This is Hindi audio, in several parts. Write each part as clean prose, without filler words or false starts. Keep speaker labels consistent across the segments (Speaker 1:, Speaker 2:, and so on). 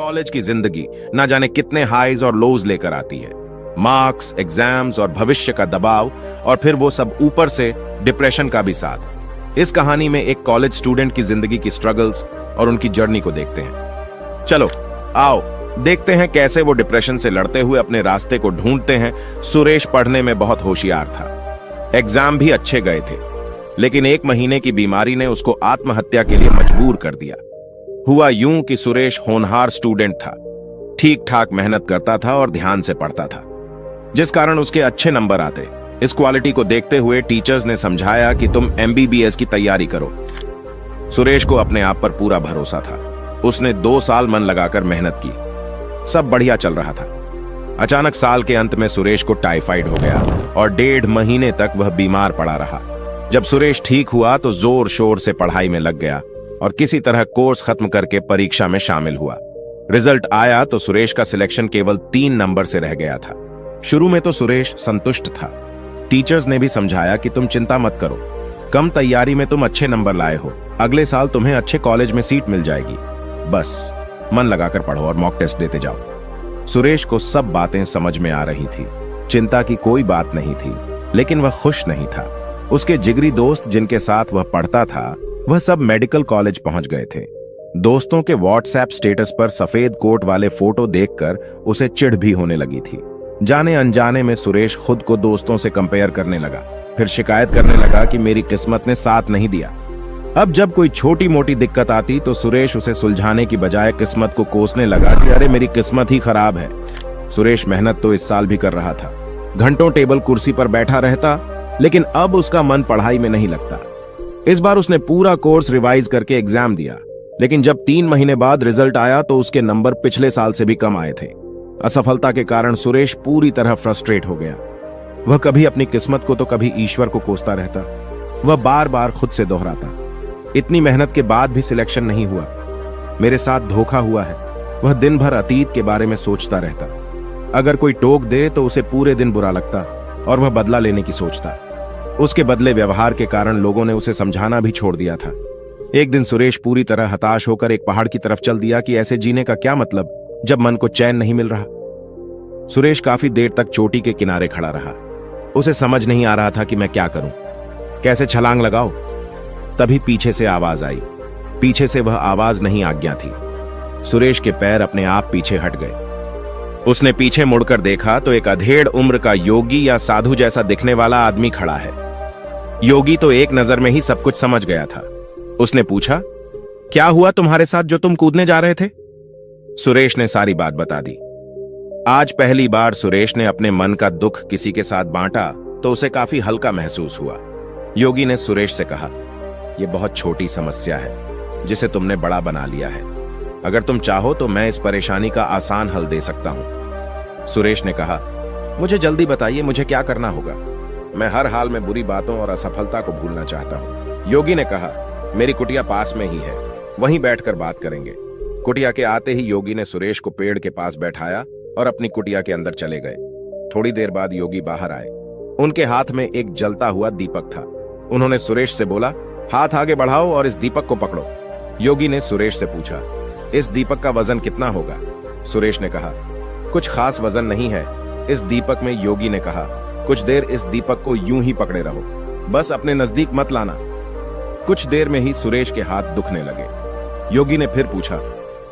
Speaker 1: कॉलेज की जिंदगी ना जाने कितने हाईज और लोज लेकर आती है। मार्क्स, एग्जाम्स और भविष्य का दबाव, और फिर वो सब ऊपर से डिप्रेशन का भी साथ। इस कहानी में एक कॉलेज स्टूडेंट की जिंदगी की स्ट्रगल्स और उनकी जर्नी को देखते हैं। चलो आओ देखते हैं कैसे वो डिप्रेशन से लड़ते हुए अपने रास्ते को ढूंढते हैं। सुरेश पढ़ने में बहुत होशियार था, एग्जाम भी अच्छे गए थे, लेकिन 1 महीने की बीमारी ने उसको आत्महत्या के लिए मजबूर कर दिया। हुआ यूं कि सुरेश होनहार स्टूडेंट था, ठीक ठाक मेहनत करता था और ध्यान से पढ़ता था, जिस कारण उसके अच्छे नंबर आते। इस क्वालिटी को देखते हुए टीचर्स ने समझाया कि तुम MBBS की तैयारी करो। सुरेश को अपने आप पर पूरा भरोसा था। उसने 2 साल मन लगाकर मेहनत की, सब बढ़िया चल रहा था। अचानक साल के अंत में सुरेश को टाइफाइड हो गया और 1.5 महीने तक वह बीमार पड़ा रहा। जब सुरेश ठीक हुआ तो जोर शोर से पढ़ाई में लग गया और किसी तरह कोर्स खत्म करके परीक्षा में शामिल हुआ। रिजल्ट आया तो सुरेश का सिलेक्शन केवल 3 नंबर से रह गया था। शुरू में तो सुरेश संतुष्ट था। टीचर्स ने भी समझाया कि तुम चिंता मत करो, कम तैयारी में तुम अच्छे नंबर लाए हो, अगले साल तुम्हें अच्छे कॉलेज में सीट मिल जाएगी, बस मन लगाकर पढ़ो और मॉक टेस्ट देते जाओ। सुरेश को सब बातें समझ में आ रही थी, चिंता की कोई बात नहीं थी, लेकिन वह खुश नहीं था। उसके जिगरी दोस्त जिनके साथ वह पढ़ता था, वह सब मेडिकल कॉलेज पहुंच गए थे। दोस्तों के व्हाट्सएप स्टेटस पर सफेद कोट वाले फोटो देखकर उसे चिढ़ भी होने लगी थी। जाने अनजाने में सुरेश खुद को दोस्तों से कंपेयर करने लगा, फिर शिकायत करने लगा कि मेरी किस्मत ने साथ नहीं दिया। अब जब कोई छोटी मोटी दिक्कत आती तो सुरेश उसे सुलझाने की बजाय किस्मत को कोसने लगा कि अरे मेरी किस्मत ही खराब है। सुरेश मेहनत तो इस साल भी कर रहा था, घंटों टेबल कुर्सी पर बैठा रहता, लेकिन अब उसका मन पढ़ाई में नहीं लगता। इस बार उसने पूरा कोर्स रिवाइज करके एग्जाम दिया, लेकिन जब 3 महीने बाद रिजल्ट आया तो उसके नंबर पिछले साल से भी कम आए थे। असफलता के कारण सुरेश पूरी तरह फ्रस्ट्रेट हो गया। वह कभी अपनी किस्मत को तो कभी ईश्वर को कोसता रहता। वह बार बार खुद से दोहराता, इतनी मेहनत के बाद भी सिलेक्शन नहीं हुआ, मेरे साथ धोखा हुआ है। वह दिन भर अतीत के बारे में सोचता रहता। अगर कोई टोक दे तो उसे पूरे दिन बुरा लगता और वह बदला लेने की सोचता। उसके बदले व्यवहार के कारण लोगों ने उसे समझाना भी छोड़ दिया था। एक दिन सुरेश पूरी तरह हताश होकर एक पहाड़ की तरफ चल दिया कि ऐसे जीने का क्या मतलब जब मन को चैन नहीं मिल रहा। सुरेश काफी देर तक चोटी के किनारे खड़ा रहा। उसे समझ नहीं आ रहा था कि मैं क्या करूं, कैसे छलांग लगाऊं। तभी पीछे से आवाज आई। पीछे से वह आवाज नहीं, आज्ञा थी। सुरेश के पैर अपने आप पीछे हट गए। उसने पीछे मुड़कर देखा तो एक अधेड़ उम्र का योगी या साधु जैसा दिखने वाला आदमी खड़ा है। योगी तो एक नजर में ही सब कुछ समझ गया था। उसने पूछा, क्या हुआ तुम्हारे साथ जो तुम कूदने जा रहे थे? सुरेश ने सारी बात बता दी। आज पहली बार सुरेश ने अपने मन का दुख किसी के साथ बांटा तो उसे काफी हल्का महसूस हुआ। योगी ने सुरेश से कहा, यह बहुत छोटी समस्या है जिसे तुमने बड़ा बना लिया है। अगर तुम चाहो तो मैं इस परेशानी का आसान हल दे सकता हूं। सुरेश ने कहा, मुझे जल्दी बताइए, मुझे क्या करना होगा? मैं हर हाल में बुरी बातों और असफलता को भूलना चाहता हूं। योगी ने कहा, मेरी कुटिया पास में ही है, वहीं बैठकर बात करेंगे। कुटिया के आते ही योगी ने सुरेश को पेड़ के पास बैठाया और अपनी कुटिया के अंदर चले गए। थोड़ी देर बाद योगी बाहर आए। उनके हाथ में एक जलता हुआ दीपक था। उन्होंने सुरेश से बोला, हाथ आगे बढ़ाओ और इस दीपक को पकड़ो। योगी ने सुरेश से पूछा, इस दीपक का वजन कितना होगा? सुरेश ने कहा, कुछ खास वजन नहीं है इस दीपक में। योगी ने कहा, कुछ देर इस दीपक को यूं ही पकड़े रहो, बस अपने नजदीक मत लाना। कुछ देर में ही सुरेश के हाथ दुखने लगे। योगी ने फिर पूछा,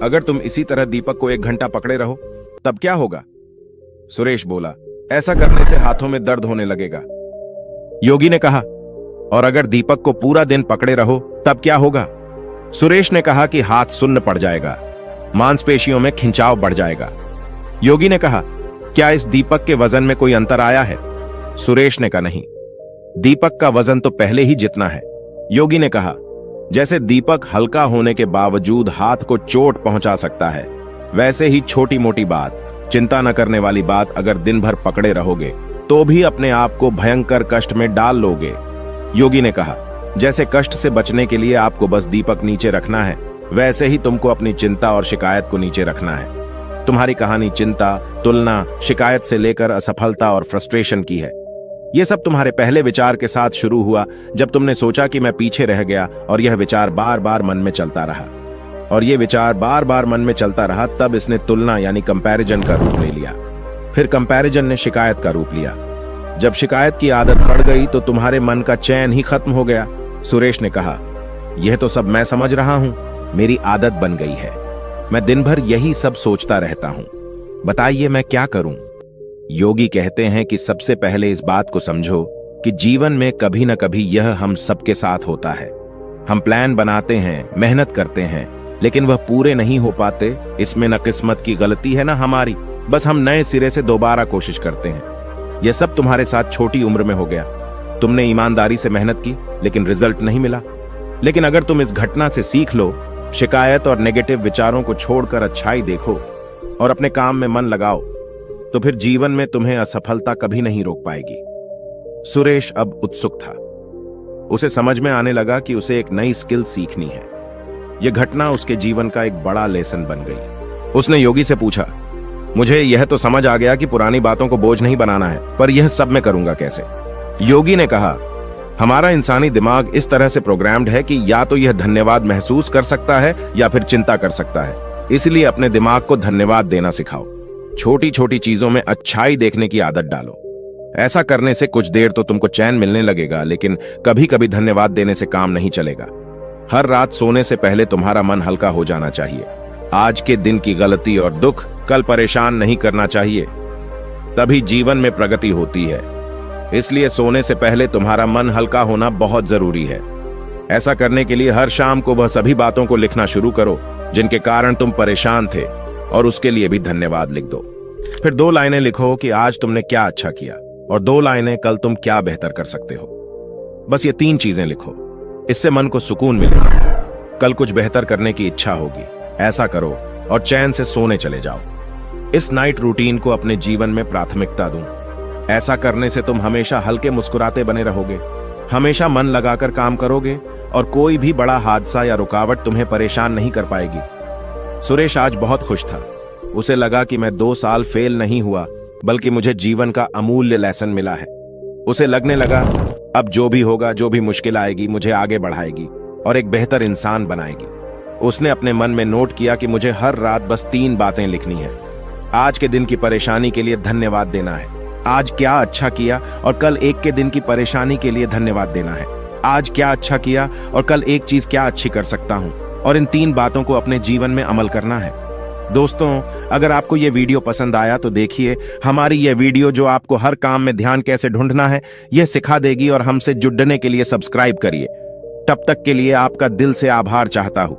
Speaker 1: अगर तुम इसी तरह दीपक को 1 घंटा पकड़े रहो तब क्या होगा? सुरेश बोला, ऐसा करने से हाथों में दर्द होने लगेगा। योगी ने कहा, और अगर दीपक को पूरा दिन पकड़े रहो तब क्या होगा? सुरेश ने कहा कि हाथ सुन्न पड़ जाएगा, मांसपेशियों में खिंचाव बढ़ जाएगा। योगी ने कहा, क्या इस दीपक के वजन में कोई अंतर आया है? सुरेश ने कहा, नहीं, दीपक का वजन तो पहले ही जितना है। योगी ने कहा, जैसे दीपक हल्का होने के बावजूद हाथ को चोट पहुंचा सकता है, वैसे ही छोटी मोटी बात, चिंता न करने वाली बात अगर दिन भर पकड़े रहोगे तो भी अपने आप को भयंकर कष्ट में डाल लोगे। योगी ने कहा, जैसे कष्ट से बचने के लिए आपको बस दीपक नीचे रखना है, वैसे ही तुमको अपनी चिंता और शिकायत को नीचे रखना है। तुम्हारी कहानी चिंता, तुलना, शिकायत से लेकर असफलता और फ्रस्ट्रेशन की है। यह सब तुम्हारे पहले विचार के साथ शुरू हुआ जब तुमने सोचा कि मैं पीछे रह गया, और यह विचार बार बार मन में चलता रहा। और ये विचार बार बार मन में चलता रहा। तब इसने तुलना यानी कंपैरिजन का रूप ले लिया। फिर कंपैरिजन ने शिकायत का रूप लिया। जब शिकायत की आदत पड़ गई तो तुम्हारे मन का चैन ही खत्म हो गया। सुरेश ने कहा, यह तो सब मैं समझ रहा हूं, मेरी आदत बन गई है। मैं दिन भर यही सब सोचता रहता हूं। बताइए मैं क्या करूं? योगी कहते हैं कि सबसे पहले इस बात को समझो कि जीवन में कभी न कभी यह हम सबके साथ होता है। हम प्लान बनाते हैं, मेहनत करते हैं, लेकिन वह पूरे नहीं हो पाते। इसमें न किस्मत की गलती है न हमारी, बस हम नए सिरे से दोबारा कोशिश करते हैं। यह सब तुम्हारे साथ छोटी उम्र में हो गया। तुमने ईमानदारी से मेहनत की लेकिन रिजल्ट नहीं मिला। लेकिन अगर तुम इस घटना से सीख लो, शिकायत और नेगेटिव विचारों को छोड़कर अच्छाई देखो और अपने काम में मन लगाओ, तो फिर जीवन में तुम्हें असफलता कभी नहीं रोक पाएगी। सुरेश अब उत्सुक था। उसे समझ में आने लगा कि उसे एक नई स्किल सीखनी है। यह घटना उसके जीवन का एक बड़ा लेसन बन गई। उसने योगी से पूछा, मुझे यह तो समझ आ गया कि पुरानी बातों को बोझ नहीं बनाना है, पर यह सब मैं करूंगा कैसे? योगी ने कहा, हमारा इंसानी दिमाग इस तरह से प्रोग्राम्ड है कि या तो यह धन्यवाद महसूस कर सकता है या फिर चिंता कर सकता है। इसलिए अपने दिमाग को धन्यवाद देना सिखाओ। छोटी छोटी चीजों में अच्छाई देखने की आदत डालो। ऐसा करने से कुछ देर तो तुमको चैन मिलने लगेगा, लेकिन कभी कभी धन्यवाद देने से काम नहीं चलेगा। हर रात सोने से पहले तुम्हारा मन हल्का हो जाना चाहिए। आज के दिन की गलती और दुख कल परेशान नहीं करना चाहिए, तभी जीवन में प्रगति होती है। इसलिए सोने से पहले तुम्हारा मन हल्का होना बहुत जरूरी है। ऐसा करने के लिए हर शाम को वह सभी बातों को लिखना शुरू करो जिनके कारण तुम परेशान थे, और उसके लिए भी धन्यवाद लिख दो। फिर 2 लाइनें लिखो कि आज तुमने क्या अच्छा किया, और 2 लाइनें कल तुम क्या बेहतर कर सकते हो। बस ये 3 चीजें लिखो। इससे मन को सुकून मिलेगा। कल कुछ बेहतर करने की इच्छा होगी। ऐसा करो और चैन से सोने चले जाओ। इस नाइट रूटीन को अपने जीवन में प्राथमिकता दूं। ऐसा करने से तुम हमेशा हल्के मुस्कुराते बने रहोगे, हमेशा मन लगाकर काम करोगे और कोई भी बड़ा हादसा या रुकावट तुम्हें परेशान नहीं कर पाएगी। सुरेश आज बहुत खुश था। उसे लगा कि मैं 2 साल फेल नहीं हुआ, बल्कि मुझे जीवन का अमूल्य लेसन मिला है। उसे लगने लगा अब जो भी होगा, जो भी मुश्किल आएगी, मुझे आगे बढ़ाएगी और एक बेहतर इंसान बनाएगी। उसने अपने मन में नोट किया कि मुझे हर रात बस 3 बातें लिखनी है। आज के दिन की परेशानी के लिए धन्यवाद देना है, आज क्या अच्छा किया और कल एक के दिन की परेशानी के लिए धन्यवाद देना है, आज क्या अच्छा किया और कल एक चीज क्या अच्छी कर सकता हूं, और इन 3 बातों को अपने जीवन में अमल करना है। दोस्तों, अगर आपको यह वीडियो पसंद आया तो देखिए हमारी यह वीडियो जो आपको हर काम में ध्यान कैसे ढूंढना है यह सिखा देगी, और हमसे जुड़ने के लिए सब्सक्राइब करिए। तब तक के लिए आपका दिल से आभार चाहता हूं।